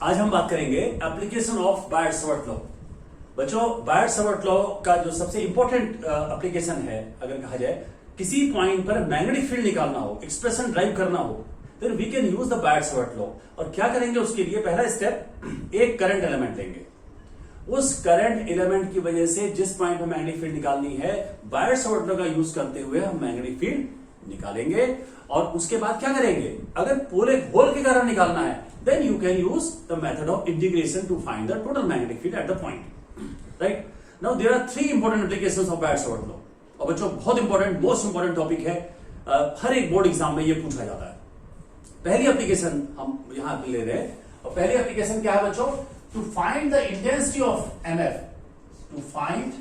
आज हम बात करेंगे एप्लीकेशन ऑफ बायट-सवर्त लॉ। बच्चों, बायट-सवर्त लॉ का जो सबसे इंपॉर्टेंट एप्लीकेशन है, अगर कहा जाए किसी पॉइंट पर मैग्नेटिक फील्ड निकालना हो, एक्सप्रेशन ड्राइव करना हो, then we can use the Biot Savart law. और क्या करेंगे उसके लिए? पहला स्टेप, एक करंट एलिमेंट लेंगे। उस करंट एलिमेंट की वजह से जिस पॉइंट पर मैग्नेटिक फील्ड निकालनी है, बायट-सवर्त लॉ का यूज करते हुए हम मैग्नेटिक फील्ड निकालेंगे। और उसके बाद क्या करेंगे? अगर पोल एक होल के कारण निकालना है, then you can use the method of integration to find the total magnetic field at the point. Right? Now there are three important applications of Biot Savart law. और बच्चों, बहुत इंपॉर्टेंट, मोस्ट इंपॉर्टेंट टॉपिक है, हर एक board exam में ये पूछा जाता है। पहली एप्लीकेशन हम यहां ले रहे हैं, और पहली एप्लीकेशन क्या है बच्चों? To find the intensity of MF, to find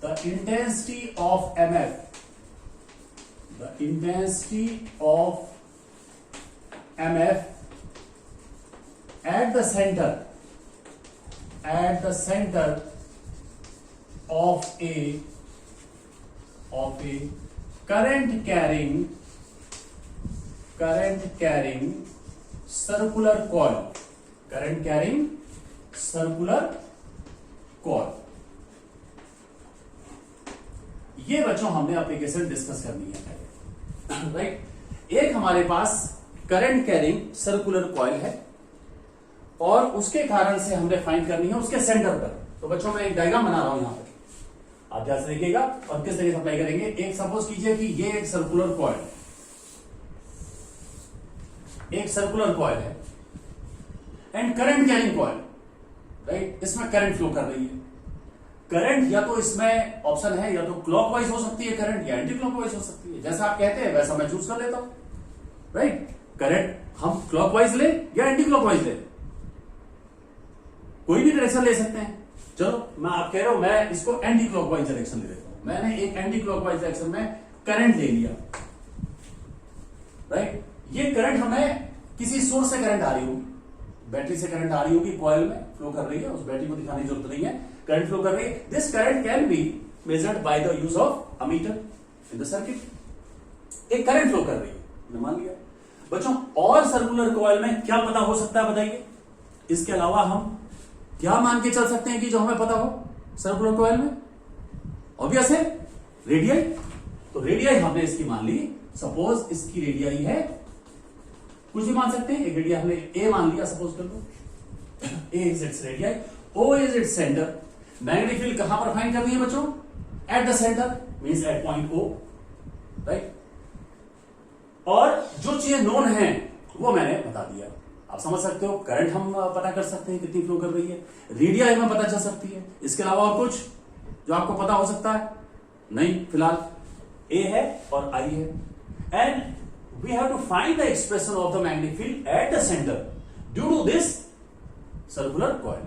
the intensity of MF, the intensity of MF at the center of a current carrying circular coil, ये बच्चों हमने एप्लीकेशन डिस्कस करनी है पहले, राइट। एक हमारे पास करंट कैरिंग सर्कुलर कॉइल है और उसके कारण से हमने फाइंड करनी है उसके सेंटर पर। तो बच्चों, मैं एक डायग्राम बना रहा हूं यहां पर, आप ध्यान से देखिएगा। और किस तरीके से अप्लाई करेंगे? एक सपोज कीजिए कि ये एक सर्कुलर कॉइल है and current carrying coil, right. इसमें करंट फ्लो कर रही है। करंट या तो इसमें ऑप्शन है, या तो क्लॉकवाइज हो सकती है करंट, या एंटी क्लॉकवाइज हो सकती है। जैसा आप कहते हैं वैसा मैं चूज कर लेता हूं, राइट। करंट हम क्लॉकवाइज ले या एंटी क्लॉकवाइज ले, कोई भी डायरेक्शन ले सकते हैं। चलो, मैं आप कह रहे हो मैं इसको एंटी क्लॉकवाइज डायरेक्शन ले लेता हूं। मैंने एक एंटी क्लॉकवाइज डायरेक्शन में करंट ले लिया, राइट। ये करंट हमें किसी सोर्स से करंट आ रही होगी, बैटरी से करंट आ रही होगी, कॉइल में फ्लो कर रही है, उस बैटरी को दिखाने की जरूरत नहीं है, करंट फ्लो कर रही है। This current can be measured by the use of ammeter in the circuit. एक करंट फ्लो कर रही है, मान लिया बच्चों। और सर्कुलर कॉइल में क्या पता हो सकता है बताइए? इसके अलावा हम क्या मान के चल सकते हैं कि जो हमें पता हो सर्कुलर कॉइल में? ऑब्वियस है, रेडियस। तो रेडियस हमने इसकी मान ली। सपोज इसकी रेडियस है, कुछ भी मान सकते हैं। एक रेडियस हमने ए मान लिया, सपोज कर लो a is its radius, O is its centre. Magnetic field कहां पर फाइंड करनी है बच्चों? At the centre, means at point O, right. और जो चीजें नोन है वो मैंने बता दिया। आप समझ सकते हो, करंट हम पता कर सकते हैं कितनी फ्लो कर रही है, रेडियस हमें पता चल सकती है। इसके अलावा और कुछ जो आपको पता हो सकता है? नहीं, फिलहाल ए है और आई है। And we have to find the expression of the magnetic field at the centre due to this circular coil.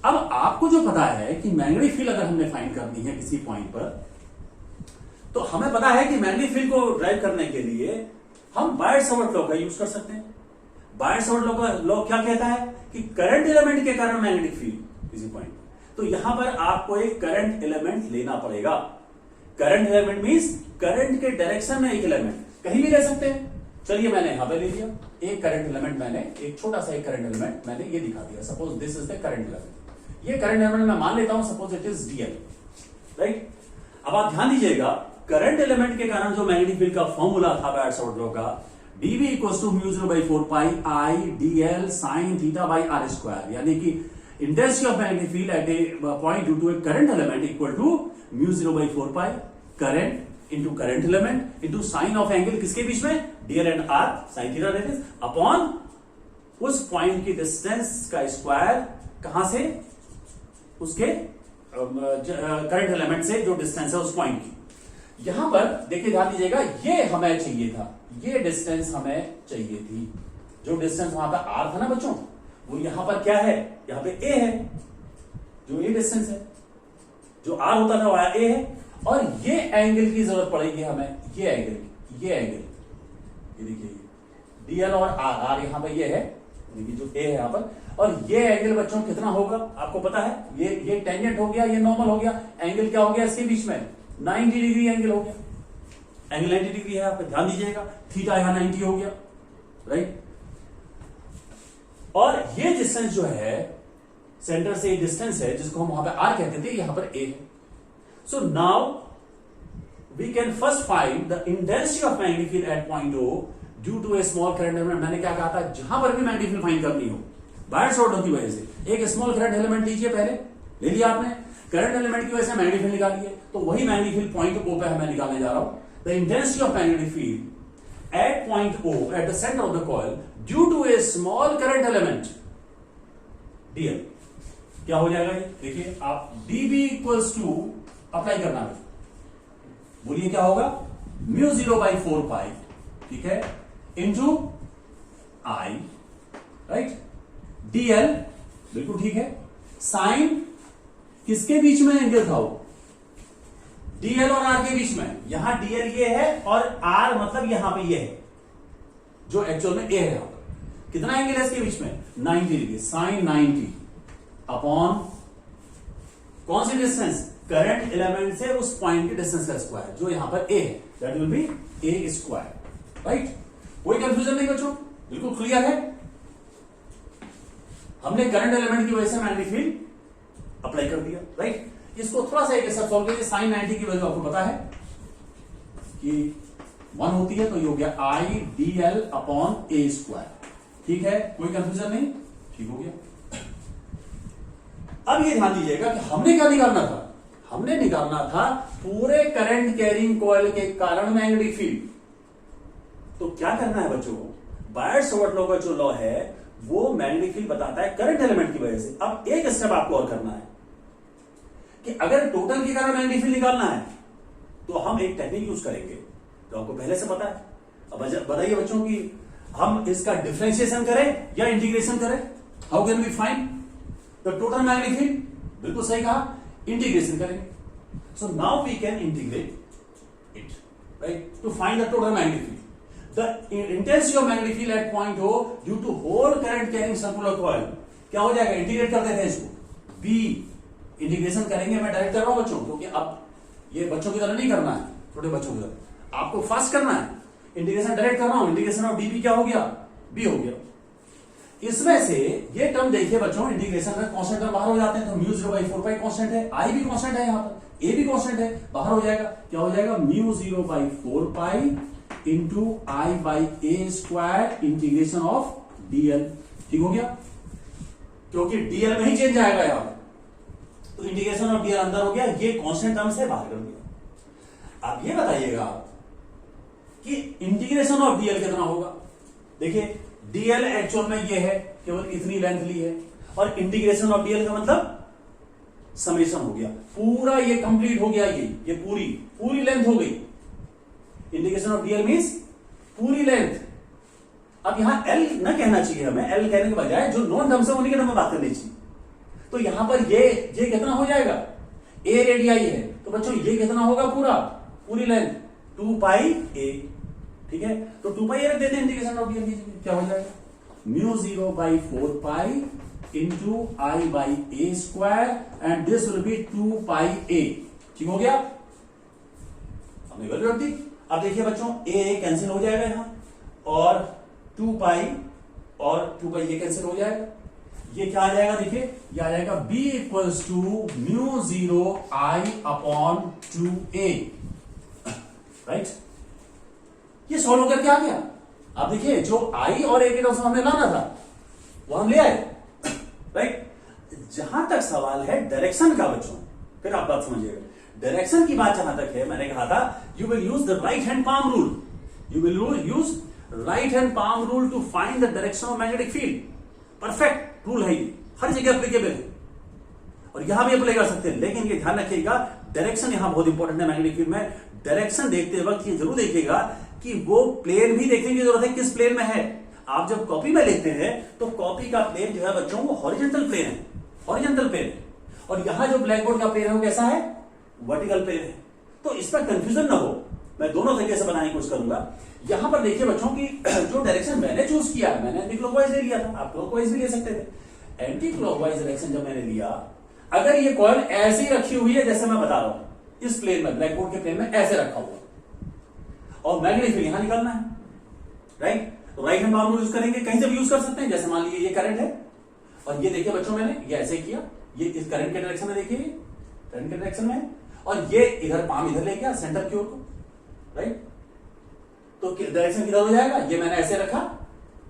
अब आपको जो पता है कि मैग्नेटिक फील्ड अगर हमने फाइंड करनी है किसी पॉइंट पर, तो हमें पता है कि मैग्नेटिक फील्ड को ड्राइव करने के लिए हम बायट-सवर्त लॉ का यूज कर सकते हैं। बायट-सवर्त लॉ का लॉ क्या कहता है कि करंट एलिमेंट के कारण मैग्नेटिक फील्ड किसी पॉइंट, तो यहां पर आपको एक करंट एलिमेंट लेना पड़ेगा। करंट एलिमेंट मींस करंट के डायरेक्शन में एक एलिमेंट, कहीं भी ले सकते हैं। चलिए, मैंने यहां पर ले लिया एक करंट एलिमेंट, मैंने एक छोटा सा एक करंट एलिमेंट मैंने ये दिखा दिया। Suppose this is the current element. ये करंट एलिमेंट मैं मान लेता हूं, suppose it is DL, right. अब आप ध्यान दीजिएगा, करंट एलिमेंट के कारण जो मैग्नेटिक फील्ड का फॉर्मूला था बायट-सवर्त लॉ का, dV equals to mu 0/4 pi I dl sin theta by r square, यानी कि intensity of magnetic field at a point due to a current element equal to mu 0/4 pi current into current element into sine of angle किसके बीच में? dl and r sin theta, that is upon उस point की distance का square, कहां से? उसके current element से जो डिस्टेंस है उस पॉइंट की। यहां पर देखिए, ध्यान दीजिएगा, ये हमें चाहिए था, ये डिस्टेंस हमें चाहिए थी। जो डिस्टेंस वहां पर r था ना बच्चों, वो यहां पर क्या है? यहां पे a है, जो ये डिस्टेंस है, जो r होता था वह a है। और ये एंगल की जरूरत पड़ेगी हमें, ये एंगल, ये देखिए dl और r यहां पर ये है, जो a है यहां पर। और ये एंगल बच्चों कितना होगा आपको पता है? ये टेंजेंट हो गया, ये नॉर्मल हो गया, एंगल क्या हो गया इसके बीच में? 90 डिग्री एंगल हो गया। एंगल 90 डिग्री है, आप ध्यान दीजिएगा, थीटा यहां 90 हो गया, राइट। और ये डिस्टेंस जो है सेंटर से डिस्टेंस है जिसको हम वहां पे आर कहते थे, यहां पर ए है. So now we can first find the intensity of magnetic field at point O due to a small current element. मैंने क्या कहा था, जहां पर भी मैग्नेटिक फील्ड फाइंड करनी हो बायर शॉर्ट की वजह से एक स्मॉल करंट एलिमेंट लीजिए, पहले ले लिया आपने, करंट एलिमेंट की वजह से मैग्नेटिक फील्ड निकालिए. तो वही मैग्नेटिक फील्ड पॉइंट ओ पे मैं निकालने जा रहा हूं. The intensity of magnetic field at point O at the centre of the coil due to a small current element dl. क्या हो जाएगा ये देखिए आप, डीबी इक्वल्स टू अप्लाई करना है, बोलिए क्या होगा, म्यू 0/4 पाई, ठीक है, इंटू आई, राइट, डीएल, बिल्कुल ठीक है. साइन किसके बीच में एंगल था वो, डीएल और आर के बीच में. यहां डीएल ये है और आर मतलब यहां पे ये है जो एक्चुअल में ए है. यहां पर कितना एंगल है इसके बीच में, 90 डिग्री. साइन 90 अपॉन कौन सी डिस्टेंस, करंट एलिमेंट से उस पॉइंट के डिस्टेंस का स्क्वायर जो यहां पर ए है, that will be A square. Right, कोई कंफ्यूजन नहीं बच्चों, बिल्कुल क्लियर है. हमने करंट एलिमेंट की वजह से मैग्नेटिक फील्ड अप्लाई कर दिया. राइट, इसको थोड़ा सा एक सब सॉल्व कीजिए. साइन 90 की वैल्यू आपको पता है कि 1 होती है, तो ये हो गया I D L upon A square. ठीक है, कोई कंफ्यूजन नहीं, ठीक हो गया. अब ये ध्यान दीजिएगा कि हमने क्या निकालना था, हमने निकालना था पूरे करंट कैरिंग कॉइल के कारण मैग्नेटिक फील्ड. तो क्या करना है बच्चों, बायर-सावर्ट लॉ का जो लॉ है वो मैग्नेटिक फील्ड बताता है करंट एलिमेंट की वजह से. अब एक स्टेप आपको और करना है कि अगर टोटल के कारण मैग्नेटिक फील्ड निकालना है तो हम एक टेक्निक यूज करेंगे जो आपको पहले से पता है. अब बताइए बच्चों कि हम इसका डिफरेंशिएशन करें या इंटीग्रेशन करें. How can we find the total magnetic field, बिल्कुल सही कहा, इंटीग्रेशन करेंगे. So now we can integrate it, right, to find the total magnetic field. The intensity of magnetic field at point O due to whole current carrying circular coil क्या हो जाएगा, integrate कर देते हैं इसको. B इंटीग्रेशन करेंगे, मैं direct कर रहा हूं बच्चों, क्योंकि अब ये बच्चों की तरह नहीं करना है, छोटे बच्चों की तरह आपको फास्ट करना है. इंटीग्रेशन डायरेक्ट कर रहा हूं. इंटीग्रेशन ऑफ डीबी क्या हो गया, बी हो गया. इसमें से ये टर्म देखिए बच्चों, इंटीग्रेशन में कांस्टेंट टर्म बाहर हो जाते हैं, तो म्यू 0/4 पाई कांस्टेंट है, आई भी कांस्टेंट है, यहां पर ए भी कांस्टेंट है, बाहर हो जाएगा. क्या हो जाएगा, mu 0/4 pi into I by A square integration of DL. ठीक हो गया, क्योंकि डीएल में ही चेंज आएगा यहां पर, तो इंटीग्रेशन ऑफ डीएल अंदर हो गया, ये कांस्टेंट टर्म से बाहर कर दिया. अब ये बताइएगा कि इंटीग्रेशन ऑफ डीएल कितना होगा. देखिए डीएल एक्चुअल में ये है, केवल इतनी लेंथ ली है, और इंटीग्रेशन ऑफ डीएल का मतलब समेशन हो गया, पूरा ये कंप्लीट हो गया, ये पूरी लेंथ हो गई. इंटीग्रेशन ऑफ डीएल मींस पूरी लेंथ. अब यहां एल ना कहना चाहिए हमें, एल कहने के बजाय जो नॉन टर्म्स है उन्हीं के नाम में बात करनी चाहिए. तो यहां पर ये कितना हो जाएगा, ए रेडियाई है, तो बच्चों ये कितना होगा, पूरी लेंथ 2 पाई ए. ठीक है, तो 2 पाई ए रख देते हैं इंटीग्रेशन ऑफ डीएल. क्या हो जाएगा, mu 0/4 pi into I by A square and this will be 2 पाई ए. ठीक हो गया, हमने वैल्यू रख दी. अब देखिए बच्चों, ए कैंसिल हो जाएगा यहां, और 2 पाई ये कैंसिल हो जाएगा. ये क्या आ जाएगा, देखिए ये आ जाएगा b equals to mu 0 I upon 2a. Right, ये सॉल्व होकर क्या आ गया. अब देखिए जो आई और ए के टर्म्स हमने लाना था वो हम ले आए. राइट, जहां तक सवाल है डायरेक्शन का बच्चों, फिर आप बात समझिएगा. डायरेक्शन की बात जहां तक है, मैंने कहा था you will use the right hand palm rule. You will use right hand palm rule to find the direction of magnetic field. Perfect rule है ये, हर जगह एप्लीकेबल है, और यहां भी अप्लाई कर सकते हैं. लेकिन ये ध्यान रखिएगा, डायरेक्शन यहां बहुत इंपॉर्टेंट है मैग्नेटिक फील्ड में. डायरेक्शन देखते वक्त ये जरूर देखिएगा कि वो प्लेन भी देखने की जरूरत है, किस प्लेन में है. आप जब कॉपी में लिखते हैं तो कॉपी का प्लेन जो है बच्चों वो हॉरिजॉन्टल प्लेन है, हॉरिजॉन्टल प्लेन. और यहां जो ब्लैक बोर्ड का प्लेन है वो कैसा है, वर्टिकल प्लेन है. तो इसमें कंफ्यूजन ना हो, मैं दोनों तरीके से बनाने की कोशिश करूंगा. यहां पर देखिए बच्चों की जो डायरेक्शन मैंने चूज किया है, मैंने एंटी क्लॉकवाइज ले लिया था, आप क्लॉकवाइज भी ले सकते थे. एंटी क्लॉकवाइज डायरेक्शन जब मैंने लिया, अगर ये कॉइल ऐसी रखी हुई है जैसे मैं बता रहा हूं, इस प्लेन में, ब्लैक बोर्ड के प्लेन में ऐसे रखा हुआ, और मैग्नेटिक फील्ड यहां निकालना है. राइट, तो right hand power rule use करेंगे, कहीं से भी यूज कर सकते हैं। जैसे मान लीजिए ये करंट है और ये देखिए बच्चों मैंने ये ऐसे किया, ये इस करंट के डायरेक्शन में देखिए, करंट के डायरेक्शन में, और ये इधर पाम इधर ले गया सेंटर की ओर को, राइट। तो डायरेक्शन किधर हो जाएगा, ये मैंने ऐसे रखा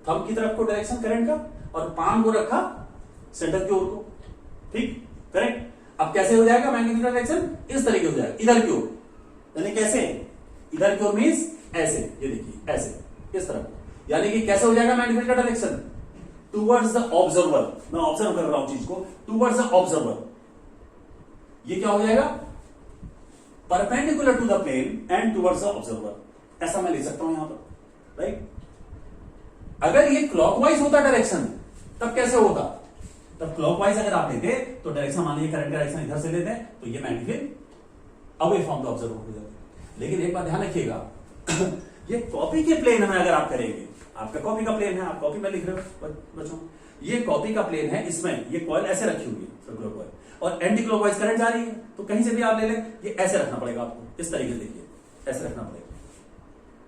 थंब की तरफ को डायरेक्शन करंट का, और पाम को रखा सेंटर की ओर को, ठीक, करेक्ट। अब कैसे हो जाएगा मैग्नेटिक डायरेक्शन, इस तरीके हो जाएगा इधर की ओर, यानी कैसे, इधर की ओर मींस ऐसे, ये देखिए ऐसे इस तरफ, यानी कि कैसे हो जाएगा मैग्नेटिक का डायरेक्शन, टुवर्ड्स द ऑब्जर्वर। मैं ऑब्जर्व कर रहा हूं चीज को, टुवर्ड्स द ऑब्जर्वर। ये क्या हो जाएगा, perpendicular to the plane and towards the observer, ऐसा मैं लिख सकता हूं यहां पर, राइट। अगर ये क्लॉकवाइज होता डायरेक्शन तब कैसे होता, तब क्लॉकवाइज अगर आप लेते तो डायरेक्शन, मान लीजिए करंट डायरेक्शन इधर से लेते हैं तो ये magnetic away from the observer हो जाता है। लेकिन एक बात ध्यान रखिएगा, ये कॉपी के प्लेन में अगर आप करेंगे, आपका कॉपी का प्लेन है, आप कॉपी में लिख रहे हो बच्चों, ये कॉपी का प्लेन है, इसमें ये कॉइल ऐसे रखी हुई है सर्कुलर कॉइल, और एंटी क्लॉकवाइज करंट जा रही है, तो कहीं से भी आप ले लें, ये ऐसे रखना पड़ेगा आपको, इस तरीके से देखिए, ऐसे रखना पड़ेगा,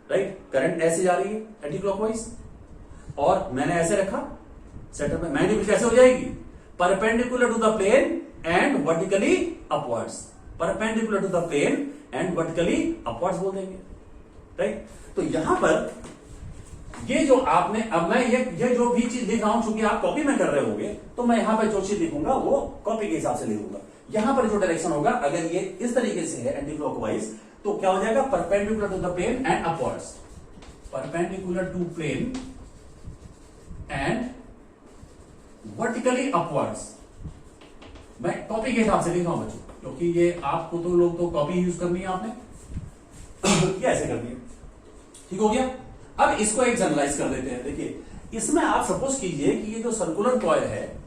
राइट। करंट ऐसे जा रही है एंटी क्लॉकवाइज, और मैंने ऐसे रखा सेंटर में, मैग्नेटिक कैसे हो जाएगी, perpendicular to the plane and vertically upwards, perpendicular to the plane and vertically upwards बोल देंगे, राइट। तो यहां पर ये जो आपने, अब मैं ये जो भी चीज लिख रहा हूं, चूंकि आप कॉपी में कर रहे होंगे, तो मैं यहां पर जो चीज लिखूंगा वो कॉपी के हिसाब से लिखूंगा। यहां पर जो डायरेक्शन होगा, अगर ये इस तरीके से है एंटी क्लॉकवाइज, तो क्या हो जाएगा, perpendicular to the plane and upwards, perpendicular to plane and vertically upwards. मैं कॉपी के हिसाब से लिख रहा हूं बच्चों, क्योंकि ये आपको तो लोग तो कॉपी यूज करनी है आपने, ये ऐसे कर दिया, ठीक हो गया। अब इसको एक जनरलाइज कर देते हैं। देखिए इसमें आप सपोज कीजिए कि ये जो सर्कुलर कॉइल है,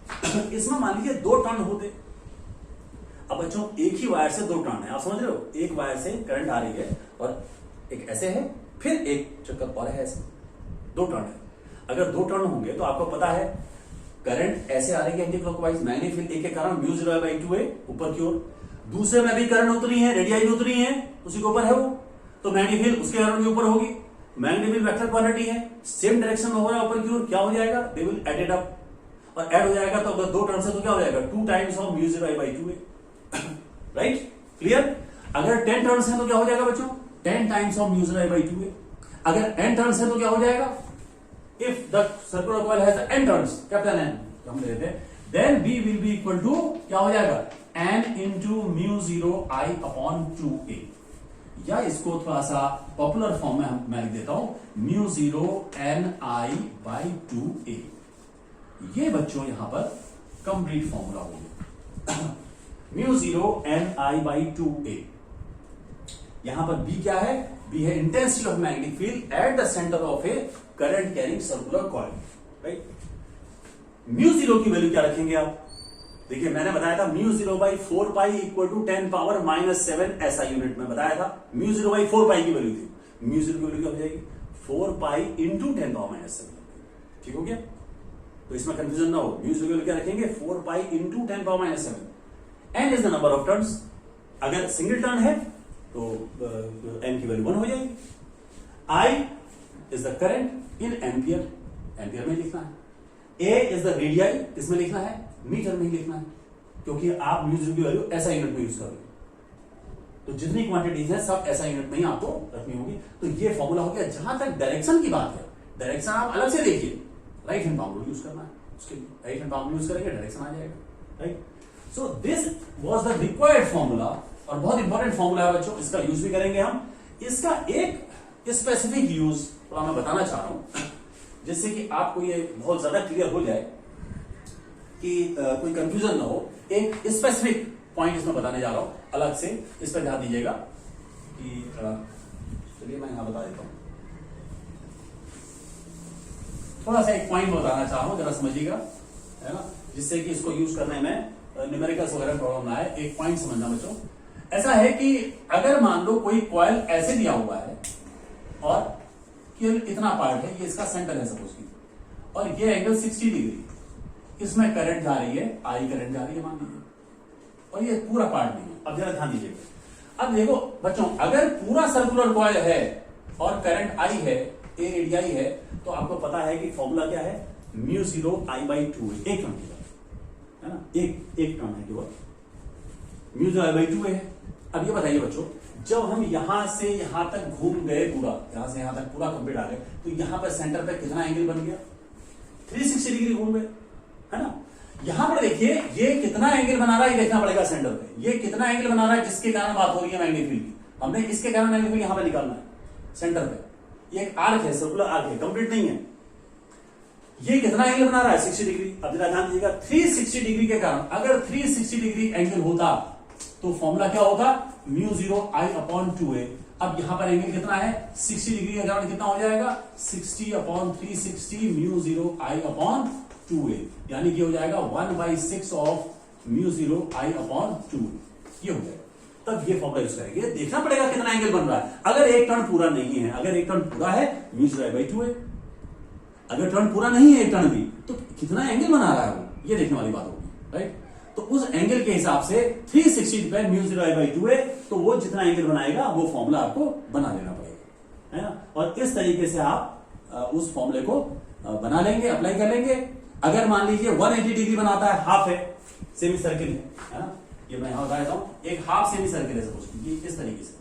इसमें मान लीजिए 2 टर्न होते। अब बच्चों एक ही वायर से 2 टर्न है, आप समझ रहे हो, एक वायर से करंट आ रही है और एक ऐसे है, फिर एक चक्कर और है ऐसे, 2 टर्न है। अगर 2 टर्न होंगे तो आपको पता है करंट ऐसे आ रही है एंटी क्लॉकवाइज, मैग्नेटिक फील्ड एक के कारण म्यू 0/2 है ऊपर की ओर, दूसरे में भी करंट उतनी है, रेडियाई भी उतनी है, उसी के ऊपर है वो, तो मैग्नेटिक फील्ड उसके कारण भी ऊपर होगी। मैग्नेटिक फील्ड वेक्टर क्वांटिटी है, सेम डायरेक्शन में हो रहा है ऊपर की ओर, क्या हो जाएगा, दे विल एडेड अप, और ऐड हो जाएगा तो अगर 2 टर्न से तो क्या हो जाएगा, 2 टाइम्स ऑफ म्यू 0/2 है, राइट, क्लियर। अगर 10 टर्न है तो क्या हो जाएगा बच्चों, 10 टाइम्स ऑफ म्यू 0/2 है। अगर n टर्न है तो क्या हो जाएगा, if the circular coil has the n turns, capital N तो हम लेते हैं, then B will be equal to क्या हो जाएगा, n इंटू म्यू 0I/2a, या इसको थोड़ा सा पॉपुलर फॉर्म में मैं लिख देता हूं, म्यू 0Ni/2a। ये बच्चों यहां पर कंप्लीट फॉर्मूला हो गया, म्यू 0Ni/2a। यहां पर B क्या है, B है intensity of magnetic field at the centre of A current carrying circular coil, right. Mu 0 की वैल्यू क्या रखेंगे आप, देखिए मैंने बताया था म्यू 0/4 पाई इक्वल टू 10⁻⁻7 ऐसा यूनिट में बताया था, म्यू 0/4 पाई की वैल्यू थी, म्यू 0 की वैल्यू क्या हो जाएगी, 4 पाई इंटू 10⁻⁻7, ठीक हो गया। तो इसमें कंफ्यूजन ना हो, म्यू 0 की वैल्यू क्या रखेंगे, 4 pi into 10⁻⁻7। N is the number of turns, अगर सिंगल टर्न है तो एन की वैल्यू 1 हो जाएगी। I is the current in ampere, ampere में लिखना है। ए इज द रेडियाई, इसमें लिखना है, मीटर में ही लिखना है, क्योंकि आप म्यू 0 की वैल्यू ऐसा यूनिट में यूज कर रहे हो, तो जितनी क्वांटिटीज है सब ऐसा यूनिट में ही आपको रखनी होगी। तो ये फॉर्मूला हो गया। जहां तक डायरेक्शन की बात है, डायरेक्शन आप अलग से देखिए, राइट हैंड पावर यूज करना है, उसके लिए राइट हैंड पावर यूज करेंगे, डायरेक्शन आ जाएगा, right. So this was the required formula, और बहुत इंपॉर्टेंट फॉर्मूला है बच्चों, इसका यूज भी करेंगे हम। इसका एक स्पेसिफिक यूज थोड़ा मैं बताना चाह रहा हूं, जिससे कि आपको ये बहुत ज्यादा क्लियर हो जाए कि कोई कंफ्यूजन ना हो। एक स्पेसिफिक पॉइंट इसमें बताने जा रहा हूं अलग से, इस पर ध्यान दीजिएगा कि चलिए मैं यहां बता देता हूं, थोड़ा सा एक पॉइंट बताना चाह रहा हूं, जरा समझिएगा, है ना, जिससे कि इसको यूज करने में न्यूमेरिकल्स वगैरह प्रॉब्लम ना आए। एक पॉइंट समझना बच्चों, ऐसा है कि अगर मान लो कोई कॉइल ऐसे दिया हुआ है और केवल इतना पार्ट है, ये इसका सेंटर है सपोज की, और ये एंगल 60 डिग्री, इसमें करंट जा रही है, आई करंट जा रही है मान लीजिए, और ये पूरा पार्ट नहीं है। अब जरा ध्यान दीजिएगा, अब देखो बच्चों, अगर पूरा सर्कुलर कॉइल है और करंट आई है, ए रेडियाई है, तो आपको पता है कि फॉर्मूला क्या है, म्यू 0 I बाई 2 एक टर्म की है ना, एक टर्म है केवल, म्यू 0 I बाई 2 है। अब ये बताइए बच्चों, जब हम यहां से यहां तक घूम गए पूरा, यहां से यहां तक पूरा कंप्लीट आ गए, तो यहां पर सेंटर पे कितना एंगल बन गया, 360 डिग्री घूम गए, है ना। यहां पर देखिए ये कितना एंगल बना रहा है, ये देखना पड़ेगा सेंटर पे, ये कितना एंगल बना रहा है जिसके कारण बात हो रही है मैग्नेटिक फील्ड की। हमने किसके कारण मैग्नेटिक फील्ड यहां पे निकालना है, सेंटर पे। ये एक आर्क है, सर्कुलर आर्क है, कंप्लीट नहीं है। ये कितना एंगल बना रहा है, 60 डिग्री। अब जरा ध्यान दीजिएगा, 360 डिग्री के कारण, अगर 360 डिग्री एंगल होता तो फॉर्मूला क्या होगा, म्यू 0 I अपॉन 2a। अब यहां पर एंगल कितना है, 60 डिग्री के कारण कितना हो जाएगा, 60 upon 360 mu 0 I upon 2a, यानी कि हो जाएगा 1/6 ऑफ म्यू 0 I अपॉन 2, ये हो जाएगा। तब ये फॉर्मूला यूज करेंगे, देखना पड़ेगा कितना एंगल बन रहा है। अगर एक टर्न पूरा नहीं है, अगर एक टर्न पूरा है म्यू 0 I बाई 2a, अगर टर्न पूरा नहीं है एक टर्न भी, तो कितना एंगल बना रहा है वो, ये देखने वाली बात होगी, राइट। तो उस एंगल के हिसाब से 360 पे म्यू 0 I बाई 2a, तो वो जितना एंगल बनाएगा वो फॉर्मूला आपको बना लेना पड़ेगा, है ना। और इस तरीके से आप उस फॉर्मूले को बना लेंगे, अप्लाई कर लेंगे। अगर मान लीजिए 180 डिग्री बनाता है, हाफ है, सेमी सर्किल है ना, ये मैं यहां बता देता हूं, एक हाफ सेमी सर्किल है सपोज कीजिए इस तरीके से,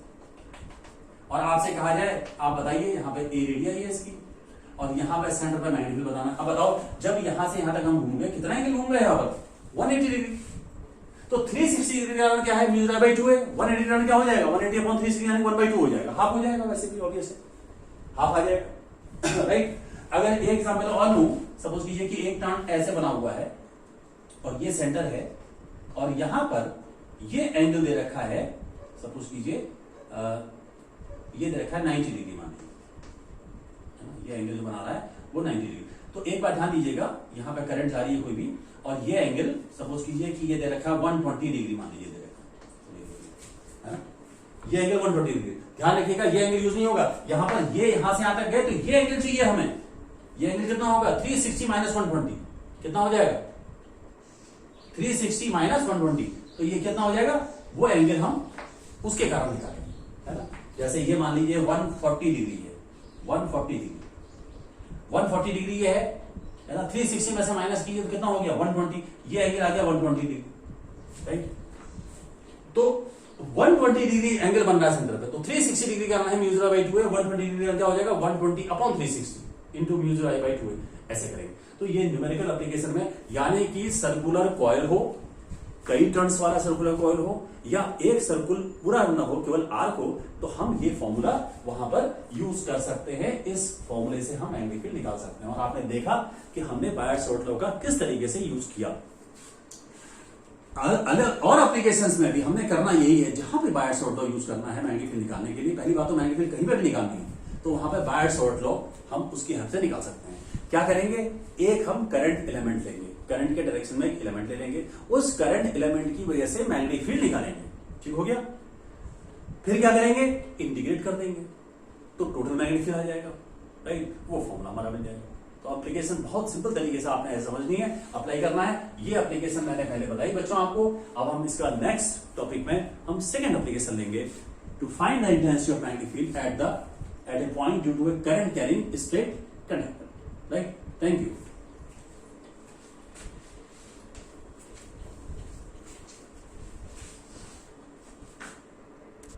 और आपसे कहा जाए आप बताइए यहाँ पे ए रेडिया है इसकी, और यहाँ पे सेंटर पे मैग्नेटिक फील्ड बताना। अब बताओ, जब यहां से यहां तक हम घूम गए, कितना एंगल घूम गए यहाँ पर, 180 डिग्री। तो 360 डिग्री का क्या है, म्यू 0 I बाई 2 है, 180 डिग्री क्या हो जाएगा, 180 अपॉन 360 यानी 1/2 हो जाएगा, हाफ हो जाएगा, वैसे भी ऑब्वियस है, हाफ आ जाएगा, राइट। अगर एक एग्जांपल और लूं, सपोज कीजिए कि एक टर्न ऐसे बना हुआ है और ये सेंटर है, और यहां पर ये एंगल दे रखा है, सपोज कीजिए ये दे रखा है 90 डिग्री, मान लीजिए ये एंगल जो बना रहा है वो 90 डिग्री। तो एक बार ध्यान दीजिएगा, यहां पे करंट जा रही है कोई भी, और ये एंगल सपोज कीजिए कि ये दे रखा है 120 डिग्री, मान लीजिए दे रखा है, ये एंगल 120 डिग्री। ध्यान रखिएगा ये एंगल यूज नहीं होगा, यहां पर ये यहां से यहां तक गए तो ये एंगल चाहिए हमें, ये एंगल कितना होगा, 360 माइनस 120, कितना हो जाएगा, 360 माइनस 120, तो ये कितना हो जाएगा, वो एंगल हम उसके कारण निकालेंगे, है ना। जैसे ये मान लीजिए 140 डिग्री है, 140 डिग्री, 140 डिग्री ये है ना, 360 में से माइनस कीजिए तो कितना हो गया, 120, ये एंगल आ गया 120 डिग्री, राइट। तो 120 डिग्री एंगल बन रहा है सेंटर पे, तो 360 डिग्री करना है mu 0 I by 2a, 120 degree क्या हो जाएगा, 120 upon 360 into mu 0 I by 2a, ऐसे करेंगे। तो ये न्यूमेरिकल एप्लीकेशन में, यानी कि सर्कुलर कॉइल हो, कई टर्न्स वाला सर्कुलर कॉइल हो, या एक सर्कुल पूरा ना हो, केवल आर्क हो, तो हम ये फॉर्मूला वहां पर यूज कर सकते हैं। इस फॉर्मूले से हम मैग्नेटिक फील्ड निकाल सकते हैं। और आपने देखा कि हमने बायट-सॉर्ट लॉ का किस तरीके से यूज किया। और एप्लीकेशंस में भी हमने करना यही है, जहां पे बायट-सॉर्ट लॉ यूज करना है मैग्नेटिक फील्ड निकालने के लिए। पहली बात तो मैग्नेटिक फील्ड कहीं पर भी निकालनी है तो वहां पर बायट-सॉर्ट लॉ हम उसकी हेल्प से निकाल सकते हैं। क्या करेंगे, एक हम करंट एलिमेंट लेंगे, करंट के डायरेक्शन में एक एलिमेंट ले लेंगे, उस करंट एलिमेंट की वजह से मैग्नेटिक फील्ड निकालेंगे, ठीक हो गया। फिर क्या करेंगे, इंटीग्रेट कर देंगे तो टोटल मैग्नेटिक फील्ड आ जाएगा, राइट, वो फॉर्मूला हमारा बन जाएगा। तो एप्लीकेशन बहुत सिंपल तरीके से आपने समझनी है, अप्लाई करना है। ये एप्लीकेशन मैंने पहले बताई बच्चों आपको। अब हम इसका नेक्स्ट टॉपिक में हम सेकंड एप्लीकेशन लेंगे, to find the intensity of magnetic field at a point due to a current carrying straight conductor, right. Thank you.